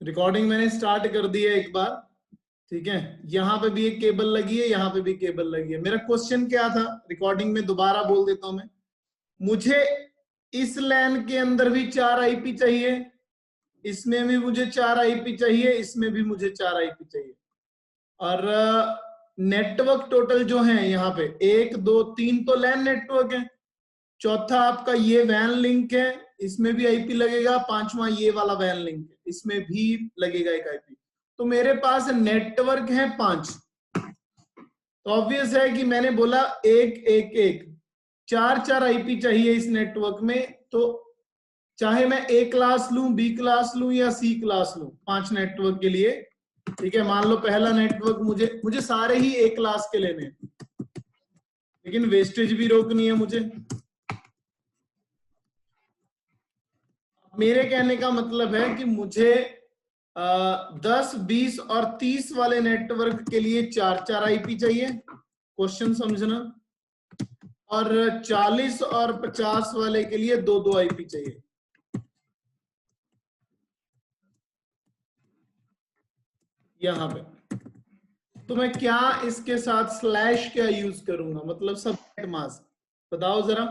Recording मैंने start कर दी है एक बार, ठीक है। यहाँ पे भी एक केबल लगी है, यहाँ पे भी केबल लगी है। मेरा क्वेश्चन क्या था, रिकॉर्डिंग में दोबारा बोल देता हूं मैं। मुझे इस लैन के अंदर भी 4 आईपी चाहिए, इसमें भी मुझे 4 आईपी चाहिए, इसमें भी मुझे 4 आईपी चाहिए। और नेटवर्क टोटल जो है यहाँ पे 1 2 3 तो लैन नेटवर्क है, चौथा आपका ये वैन लिंक है, इसमें भी आईपी लगेगा, पांचवा ये वाला वैन लिंक है, इसमें भी लगेगा एक आईपी। तो मेरे पास नेटवर्क है 5। तो ऑब्वियस है कि मैंने बोला 1 1 1 4 आईपी चाहिए इस नेटवर्क में। तो चाहे मैं ए क्लास लूं, बी क्लास लूं या सी क्लास लूं, 5 नेटवर्क के लिए, ठीक है। मान लो पहला नेटवर्क मुझे सारे ही ए क्लास के लेने हैं, लेकिन वेस्टेज भी रोकनी है मुझे। मेरे कहने का मतलब है कि मुझे 10 20 और 30 वाले नेटवर्क के लिए 4 आईपी चाहिए, क्वेश्चन समझना। और 40 और 50 वाले के लिए 2 आईपी चाहिए। यहां पे तो मैं क्या इसके साथ स्लैश क्या यूज करूंगा, मतलब सबनेट मास्क, बताओ जरा।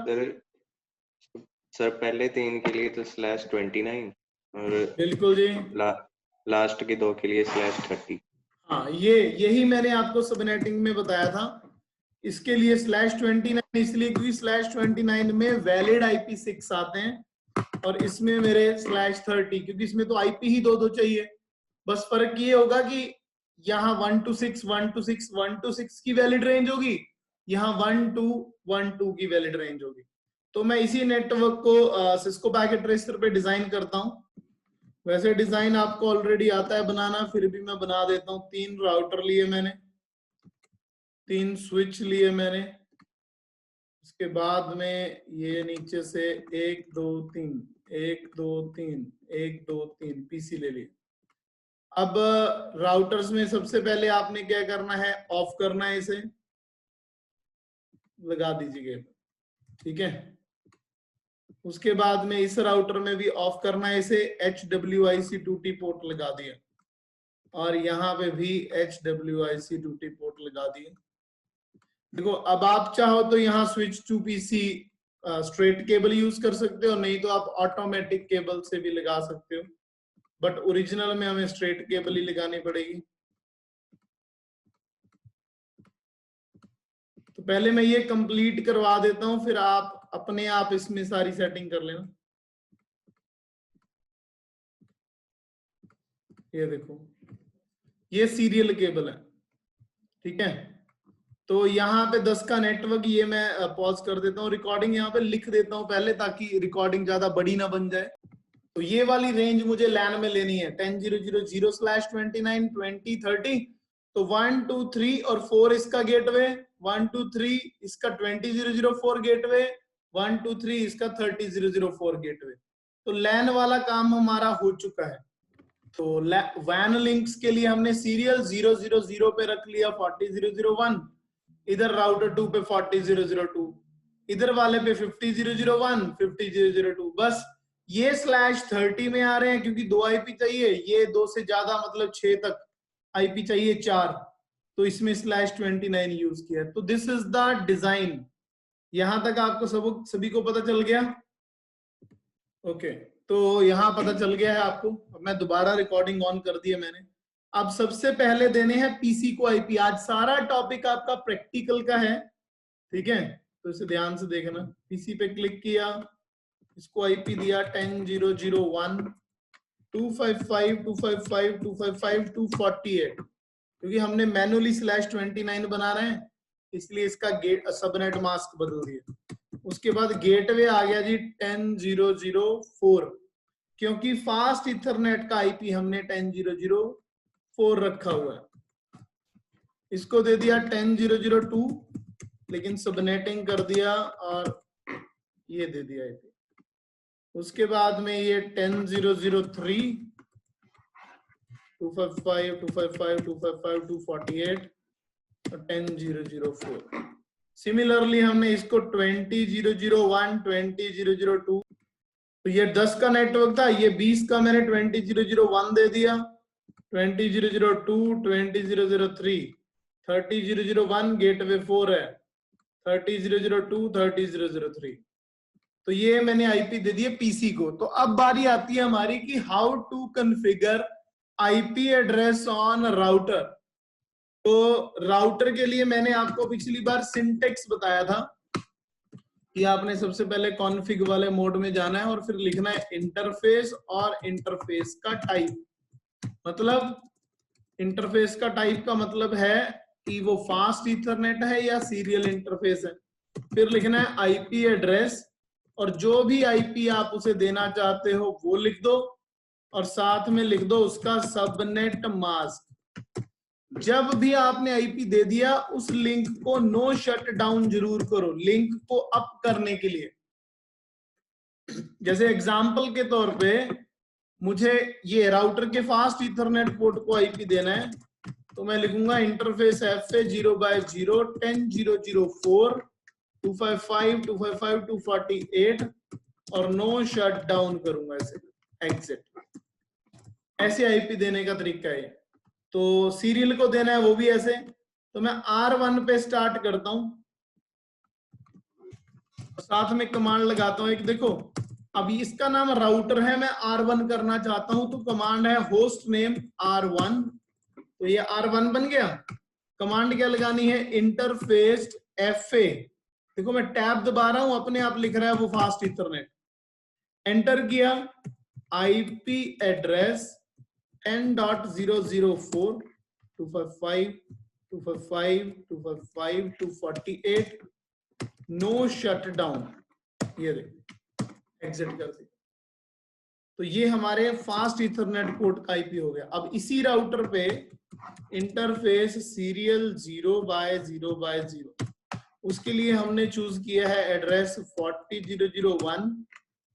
सर पहले 3 के लिए तो /29 और बिल्कुल जी, लास्ट के 2 के लिए /30। हाँ, यही मैंने आपको सबनेटिंग में बताया था। इसके लिए /29 इसलिए क्योंकि /29 में वैलिड आईपी 6 आते हैं, और इसमें मेरे /30, क्योंकि इसमें तो आईपी ही 2 चाहिए। बस फर्क ये होगा कि यहाँ 1 to 6 1 to 6 1 to 6 की वैलिड रेंज होगी, यहाँ 1 to 1 2 की वैलिड रेंज होगी। तो मैं इसी नेटवर्क को सिस्को पैकेट ट्रेसर पे डिजाइन करता हूँ। वैसे डिजाइन आपको ऑलरेडी आता है बनाना, फिर भी मैं बना देता हूँ। 3 राउटर लिए मैंने, 3 स्विच लिए मैंने, उसके बाद में ये नीचे से 1 2 3 1 2 3 1 2 3 पीसी ले लिए। अब राउटर्स में सबसे पहले आपने क्या करना है, ऑफ करना है, इसे लगा दीजिए, ठीक है। उसके बाद में इस राउटर में भी ऑफ करना है इसे, HWIC2T पोर्ट लगा दिया, और यहाँ पे भी HWIC2T पोर्ट लगा दिए। देखो अब आप चाहो तो यहाँ switch to PC straight cable use कर सकते हो, नहीं तो आप ऑटोमेटिक केबल से भी लगा सकते हो, बट ओरिजिनल में हमें स्ट्रेट केबल ही लगानी पड़ेगी। तो पहले मैं ये कंप्लीट करवा देता हूं, फिर आप अपने आप इसमें सारी सेटिंग कर लेना। ये देखो, ये सीरियल केबल है, ठीक है। तो यहाँ पे 10 का नेटवर्क, ये मैं पॉज कर देता हूँ रिकॉर्डिंग, यहाँ पे लिख देता हूँ पहले, ताकि रिकॉर्डिंग ज्यादा बड़ी ना बन जाए। तो ये वाली रेंज मुझे लैन में लेनी है 10.0.0/29 20 30। तो 1 2 3 और 4 इसका गेटवे, 1 2 3 इसका 20.0.0/4 गेटवे, 1 2 3 इसका 30.0.0/4 गेटवे। तो लैन वाला काम हमारा हो चुका है। तो वैन लिंक्स के लिए हमने सीरियल 000 पे रख लिया 40.0.0.1, इधर राउटर 2 पे 40.0.0.2, इधर वाले पे 50.0.0.1 50.0.0.2। बस ये /30 में आ रहे हैं क्योंकि 2 आईपी चाहिए, ये 2 से ज्यादा मतलब 6 तक आईपी चाहिए 4, तो इसमें /29 यूज किया। तो दिस इज द डिजाइन। यहां तक आपको सभी को पता चल गया? ओके, तो यहां पता चल गया है आपको। अब मैं दोबारा रिकॉर्डिंग ऑन कर दी है मैंने। अब सबसे पहले देने हैं पीसी को आईपी। आज सारा टॉपिक आपका प्रैक्टिकल का है, ठीक है, तो इसे ध्यान से देखना। पीसी पे क्लिक किया, इसको आईपी दिया 10.0.0.1 255 255 255 248, क्योंकि हमने मैनुअली /29 बना रहे हैं, इसलिए इसका गेट सबनेट मास्क बदल दिया। उसके बाद गेटवे आ गया जी 10.0.0.4, क्योंकि फास्ट इथरनेट का आईपी हमने 10.0.0.4 रखा हुआ है। इसको दे दिया 10.0.0.2, लेकिन सबनेटिंग कर दिया और ये दे दिया आईपी। उसके बाद में ये 10.0.0.3 255 255 255 248 और 10.0.0.4। सिमिलरली हमने इसको 20.0.0.1 20.0.0.2 तो ये 10 का नेटवर्क था, ये 20 का मैंने 20.0.0.1 दे दिया, 20.0.0.2, 20.0.0.3, 30.0.0.1 गेटवे 4 है, 30.0.0.2, 30.0.0.3। तो ये मैंने आईपी दे दिए पीसी को। तो अब बारी आती है हमारी कि how to configure IP address on router. तो राउटर के लिए मैंने आपको पिछली बार सिंटेक्स बताया था कि आपने सबसे पहले कॉन्फ़िग वाले मोड में जाना है और फिर लिखना है इंटरफेस और इंटरफेस का टाइप। मतलब इंटरफेस का टाइप का मतलब है कि वो फास्ट ईथरनेट है या सीरियल इंटरफेस है। फिर लिखना है आईपी एड्रेस, और जो भी आईपी आप उसे देना चाहते हो वो लिख दो, और साथ में लिख दो उसका सबनेट मास्क। जब भी आपने आईपी दे दिया उस लिंक को नो शट डाउन जरूर करो, लिंक को अप करने के लिए। जैसे एग्जांपल के तौर पे मुझे ये राउटर के फास्ट ईथरनेट पोर्ट को आईपी देना है, तो मैं लिखूंगा इंटरफेस FA 0/0 10.0.0.4 255 255 248 और नो शट डाउन करूंगा ऐसे एग्जिट। ऐसे आईपी देने का तरीका है। तो सीरियल को देना है वो भी ऐसे। तो मैं R1 पे स्टार्ट करता हूं, साथ में कमांड लगाता हूं एक। देखो अभी इसका नाम राउटर है, मैं R1 करना चाहता हूं, तो कमांड है होस्ट नेम R1। तो ये R1 बन गया। कमांड क्या लगानी है, इंटरफेस FA। देखो मैं टैब दबा रहा हूं, अपने आप लिख रहा है वो फास्ट ईथरनेट। एंटर किया, IP address 10.0.0.4 255 255 255 248 no shut down. ये देख एग्जिट कर दी। तो ये हमारे फास्ट ईथरनेट पोर्ट का आईपी हो गया। अब इसी राउटर पे इंटरफेस सीरियल 0/0/0, उसके लिए हमने चूज किया है एड्रेस 40.0.0.1,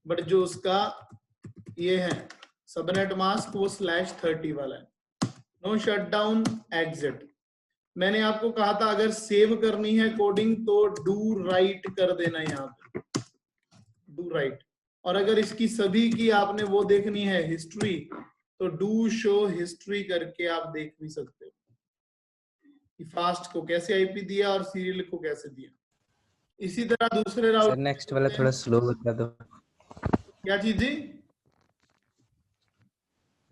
बट जो उसका ये है सबनेट मास्क वो /30 वाला है। No shut down exit. मैंने आपको कहा था अगर सेव करनी है कोडिंग तो डू राइट कर देना यहाँ पे, डू राइट। और अगर इसकी सभी की आपने वो देखनी है हिस्ट्री, तो डू शो हिस्ट्री करके आप देख भी सकते हो कि फास्ट को कैसे आईपी दिया और सीरियल को कैसे दिया। इसी तरह दूसरे राउटर सर नेक्स्ट वाला थोड़ा स्लो बता दो। क्या चीज जी?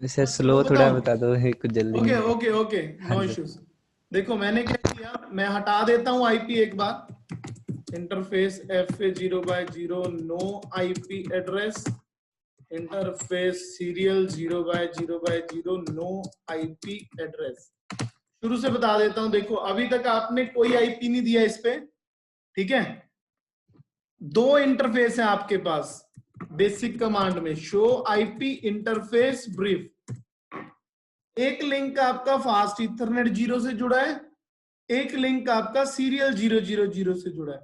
सर स्लो थोड़ा बता दो, कुछ जल्दी ओके नहीं। Okay okay no issues. देखो मैंने क्या किया, मैं हटा देता हूं आईपी एक बार। Interface FA 0/0 no IP address, interface serial 0/0/0 no IP address. शुरू से बता देता हूं, देखो अभी तक आपने कोई आईपी नहीं दिया इस पे, ठीक है। दो इंटरफेस है आपके पास बेसिक कमांड में, शो आईपी इंटरफेस ब्रीफ। एक लिंक आपका फास्ट ईथरनेट 0 से जुड़ा है, एक लिंक आपका सीरियल 0/0/0 से जुड़ा है,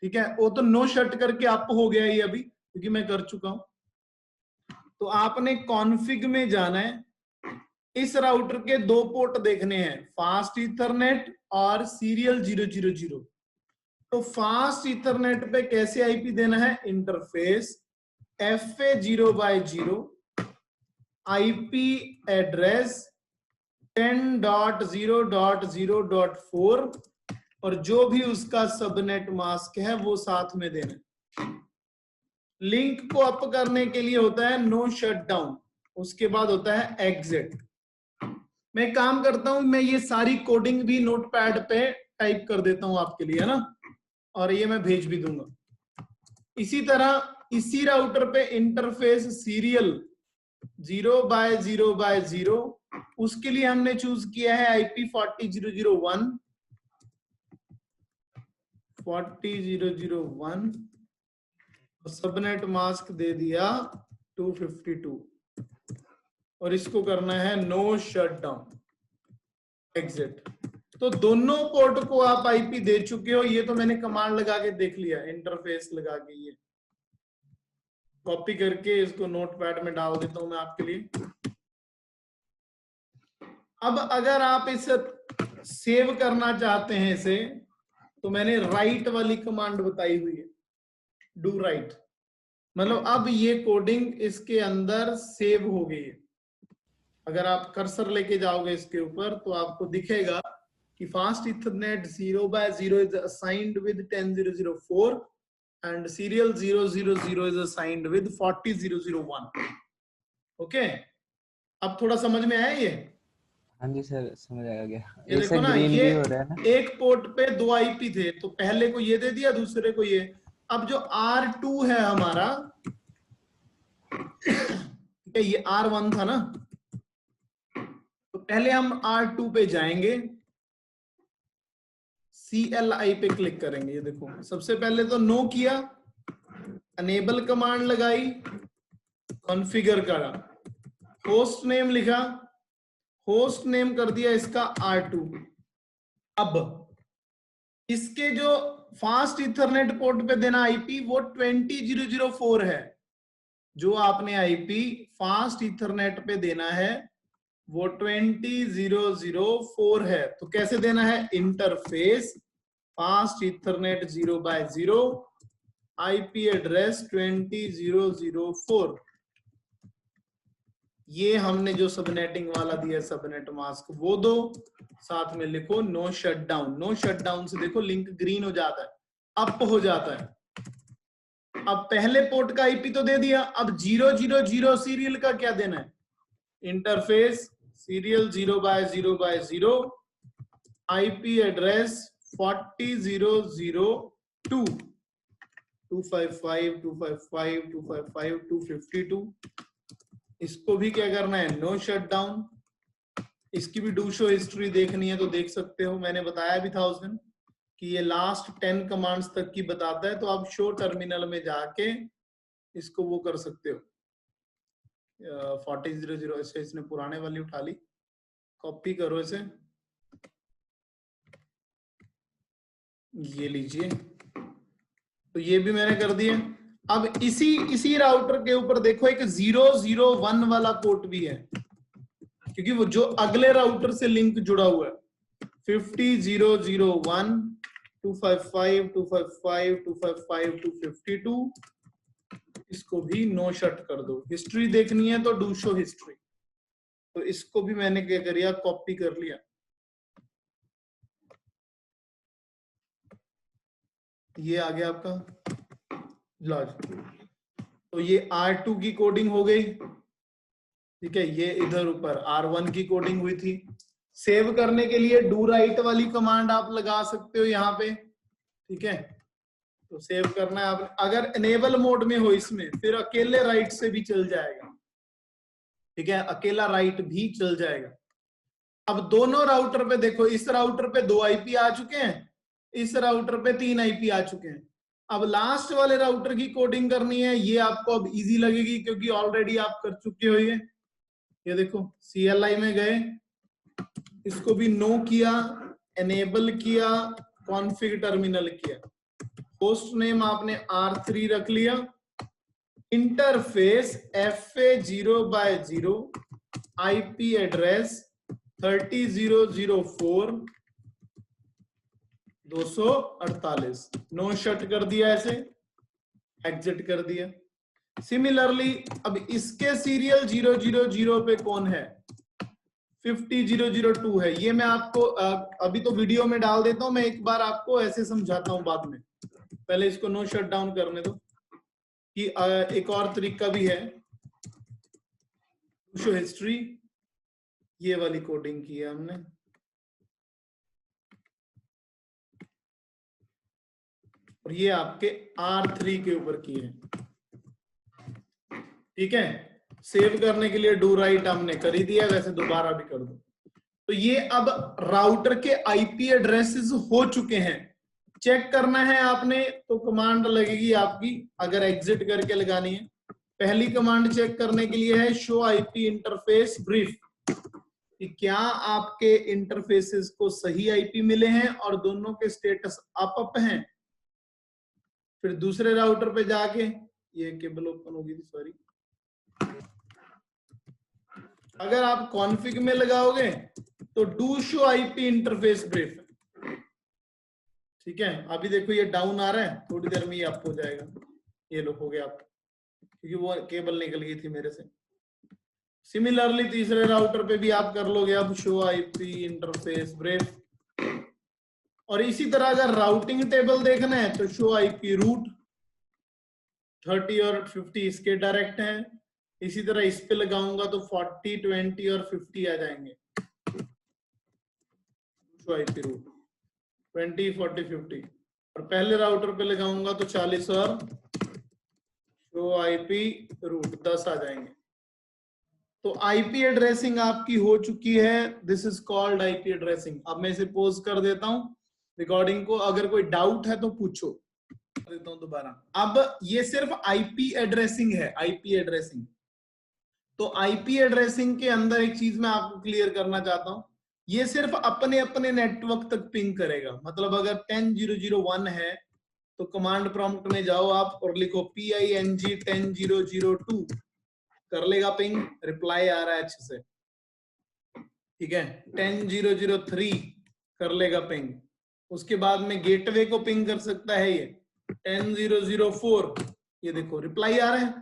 ठीक है। वो तो नो शट करके अप हो गया ये अभी, क्योंकि मैं कर चुका हूं। तो आपने कॉन्फ़िग में जाना है, इस राउटर के दो पोर्ट देखने हैं, फास्ट ईथरनेट और सीरियल 0/0/0। तो फास्ट ईथरनेट पे कैसे आईपी देना है, इंटरफेस FA 0/0 आईपी एड्रेस 10.0.0.4 और जो भी उसका सबनेट मास्क है वो साथ में देना। लिंक को अप करने के लिए होता है नो शट डाउन, उसके बाद होता है एग्जिट। मैं काम करता हूं, मैं ये सारी कोडिंग भी नोटपैड पे टाइप कर देता हूं आपके लिए, है ना, और ये मैं भेज भी दूंगा। इसी तरह इसी राउटर पे इंटरफेस सीरियल 0/0/0, उसके लिए हमने चूज किया है आईपी 40.0.0.1 40.0.0.1 और सबनेट मास्क दे दिया 252 और इसको करना है नो शट डाउन एग्जिट। तो दोनों पोर्ट को आप आईपी दे चुके हो। ये तो मैंने कमांड लगा के देख लिया, इंटरफेस लगा के। ये कॉपी करके इसको नोटपैड में डाल देता हूं मैं आपके लिए। अब अगर आप इसे सेव करना चाहते हैं इसे, तो मैंने राइट वाली कमांड बताई हुई है, डू राइट। मतलब अब ये कोडिंग इसके अंदर सेव हो गई है। अगर आप कर्सर लेके जाओगे इसके ऊपर तो आपको दिखेगा कि fast Ethernet 0/0 is assigned with 10004 and serial 000 is assigned with 40001. Okay, अब थोड़ा समझ में आया ये? हाँ जी सर, समझ आ गया। ये ये देखो सर ना, ग्रीन ये भी हो रहा है ना? एक पोर्ट पे 2 आईपी थे, तो पहले को ये दे दिया, दूसरे को ये। अब जो R2 है हमारा, ठीक है, ये R1 था ना, तो पहले हम R2 पे जाएंगे, CLI पे क्लिक करेंगे। ये देखो, सबसे पहले तो नो किया, अनेबल कमांड लगाई, कॉन्फ़िगर करा, होस्ट नेम लिखा, होस्ट नेम कर दिया इसका R2। अब इसके जो फास्ट इथरनेट पोर्ट पे देना आईपी वो 20004 है। जो आपने आईपी फास्ट इथरनेट पे देना है वो 20004 है। तो कैसे देना है? Interface fast Ethernet 0/0 IP address 20004। ये हमने जो सबनेटिंग वाला दिया सबनेट मास्क वो दो, साथ में लिखो नो शटडाउन। नो शटडाउन से देखो लिंक ग्रीन हो जाता है, अप हो जाता है। अब पहले पोर्ट का आईपी तो दे दिया, अब 000 सीरियल का क्या देना है? Interface serial 0/0/0 IP address 40002 255 255 255 252। इसको भी क्या करना है? No shutdown. इसकी भी डू शो हिस्ट्री देखनी है तो देख सकते हो, मैंने बताया भी था उस दिन कि ये लास्ट 10 कमांड्स तक की बताता है। तो आप शो टर्मिनल में जाके इसको वो कर सकते हो। 4000 ऐसे, इसने पुराने वाली उठा ली, कॉपी करो इसे, ये लीजिए, तो ये भी मैंने कर दिया। अब इसी राउटर के ऊपर देखो एक 001 वाला पोर्ट भी है, क्योंकि वो जो अगले राउटर से लिंक जुड़ा हुआ है। 50001 255 255 255 252। इसको भी नो शट कर दो। हिस्ट्री देखनी है तो डू शो हिस्ट्री, तो इसको भी मैंने क्या किया? कॉपी कर लिया। ये आ गया आपका लॉज। तो ये R2 की कोडिंग हो गई, ठीक है। ये इधर ऊपर R1 की कोडिंग हुई थी। सेव करने के लिए डू राइट वाली कमांड आप लगा सकते हो यहाँ पे, ठीक है। तो सेव करना है आप, अगर इनेबल मोड में हो इसमें, फिर अकेले राइट से भी चल जाएगा, ठीक है, अकेला राइट भी चल जाएगा। अब दोनों राउटर पे देखो, इस राउटर पे 2 आईपी आ चुके हैं, इस राउटर पे 3 आईपी आ चुके हैं। अब लास्ट वाले राउटर की कोडिंग करनी है, ये आपको अब इजी लगेगी क्योंकि ऑलरेडी आप कर चुके हो। ये देखो, CLI में गए, इसको भी नो किया, एनेबल किया, कॉन्फ़िग टर्मिनल किया, होस्ट नेम आपने R3 रख लिया, interface FA0/0 IP address 30004 248। No shut कर दिया, ऐसे एग्जिट कर दिया। सिमिलरली अब इसके सीरियल 000 पे कौन है? 50002 है। ये मैं आपको अभी तो वीडियो में डाल देता हूं, मैं एक बार आपको ऐसे समझाता हूं बाद में। पहले इसको नो शट डाउन करने दो। कि एक और तरीका भी है, शो हिस्ट्री, ये वाली कोडिंग की है हमने। और ये आपके R3 के ऊपर की है, ठीक है। सेव करने के लिए डू राइट हमने कर ही दिया, वैसे दोबारा भी कर दो। तो ये अब राउटर के आईपी एड्रेसेस हो चुके हैं। चेक करना है आपने तो कमांड लगेगी आपकी, अगर एग्जिट करके लगानी है। पहली कमांड चेक करने के लिए है शो आईपी इंटरफेस ब्रीफ, कि क्या आपके इंटरफेसेस को सही आईपी मिले हैं और दोनों के स्टेटस अप हैं। फिर दूसरे राउटर पे जाके, ये केबल ओपन होगी थी, सॉरी। अगर आप कॉन्फ़िग में लगाओगे तो do show IP interface brief, ठीक है। अभी देखो ये डाउन आ रहा है, थोड़ी देर में ये अप हो जाएगा। ये लो, हो गया आप। क्योंकि वो केबल निकल गई थी मेरे से। सिमिलरली तीसरे राउटर पे भी आप कर लोगे अब शो आईपी इंटरफेस ब्रेफ। और इसी तरह अगर राउटिंग टेबल देखना है तो शो आईपी रूट 30 और 50 इसके डायरेक्ट हैं। इसी तरह इस पे लगाऊंगा तो 40, 20 और 50 आ जाएंगे। Show IP root 20, 40, 50। और पहले राउटर पे लगाऊंगा तो 40 और शो आईपी रूट 10 आ जाएंगे। तो आईपी एड्रेसिंग आपकी हो चुकी है। This is called IP addressing. अब मैं इसे पोज कर देता हूं रिकॉर्डिंग को, अगर कोई डाउट है तो पूछो। कर देता हूं दोबारा। अब ये सिर्फ आईपी एड्रेसिंग है, आईपी एड्रेसिंग। तो आईपी एड्रेसिंग के अंदर एक चीज मैं आपको क्लियर करना चाहता हूं, ये सिर्फ अपने अपने नेटवर्क तक पिंग करेगा। मतलब अगर 10.0.0.1 है तो कमांड प्रॉम्प्ट में जाओ आप और लिखो ping 10.0.0.2 कर लेगा पिंग, रिप्लाई आ रहा है अच्छे से। ठीक है, 10.0.0.3 कर लेगा पिंग। उसके बाद में गेटवे को पिंग कर सकता है ये 10.0.0.4, ये देखो रिप्लाई आ रहा है।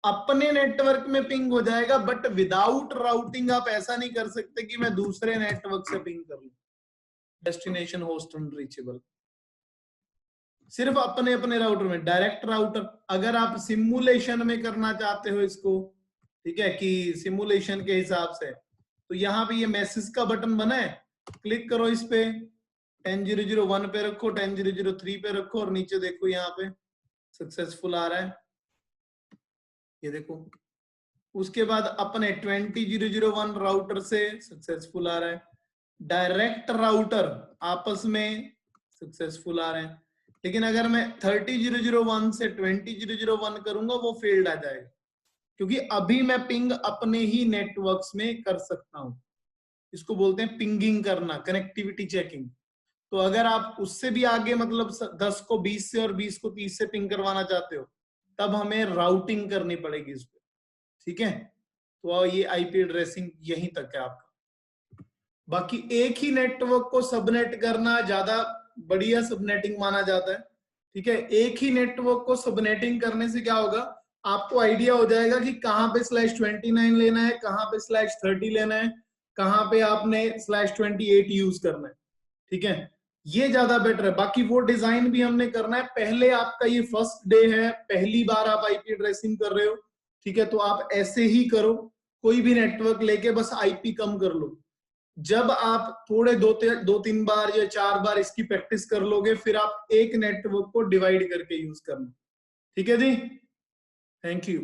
अपने नेटवर्क में पिंग हो जाएगा, बट विदाउट राउटिंग आप ऐसा नहीं कर सकते कि मैं दूसरे नेटवर्क से पिंग कर लूं। डेस्टिनेशन होस्ट अनरीचेबल, सिर्फ अपने अपने राउटर में। डायरेक्ट राउटर अगर आप सिमुलेशन में करना चाहते हो इसको, ठीक है, कि सिमुलेशन के हिसाब से, तो यहाँ पे ये मैसेज का बटन बना है, क्लिक करो इस पे, 10.0.0.1 पे रखो, 10.0.0.3 पे रखो और नीचे देखो यहाँ पे सक्सेसफुल आ रहा है, ये देखो। उसके बाद अपने 20.0.0.1 राउटर से सक्सेसफुल आ रहा है। डायरेक्ट राउटर आपस में सक्सेसफुल आ रहे हैं। लेकिन अगर मैं 30.0.0.1 से 20.0.0.1 करूंगा वो फेल्ड आ जाएगा, क्योंकि अभी मैं पिंग अपने ही नेटवर्क्स में कर सकता हूं। इसको बोलते हैं पिंगिंग करना, कनेक्टिविटी चेकिंग। तो अगर आप उससे भी आगे मतलब 10 को 20 से और 20 को 30 से पिंग करवाना चाहते हो, तब हमें राउटिंग करनी पड़ेगी इस पे। ठीक है, तो ये आईपी एड्रेसिंग यहीं तक है आपका। बाकी एक ही नेटवर्क को सबनेट करना ज्यादा बढ़िया सबनेटिंग माना जाता है। ठीक है, एक ही नेटवर्क को सबनेटिंग करने से क्या होगा, आपको आइडिया हो जाएगा कि कहां पे /29 लेना है, कहां पे /30 लेना है, कहां पे आपने /28 यूज करना है। ठीक है, ये ज्यादा बेटर है। बाकी वो डिजाइन भी हमने करना है। पहले आपका ये फर्स्ट डे है, पहली बार आप आईपी एड्रेसिंग कर रहे हो, ठीक है, तो आप ऐसे ही करो, कोई भी नेटवर्क लेके बस आईपी कम कर लो। जब आप थोड़े 2-3 बार या 4 बार इसकी प्रैक्टिस कर लोगे, फिर आप एक नेटवर्क को डिवाइड करके यूज करना। ठीक है जी, थैंक यू।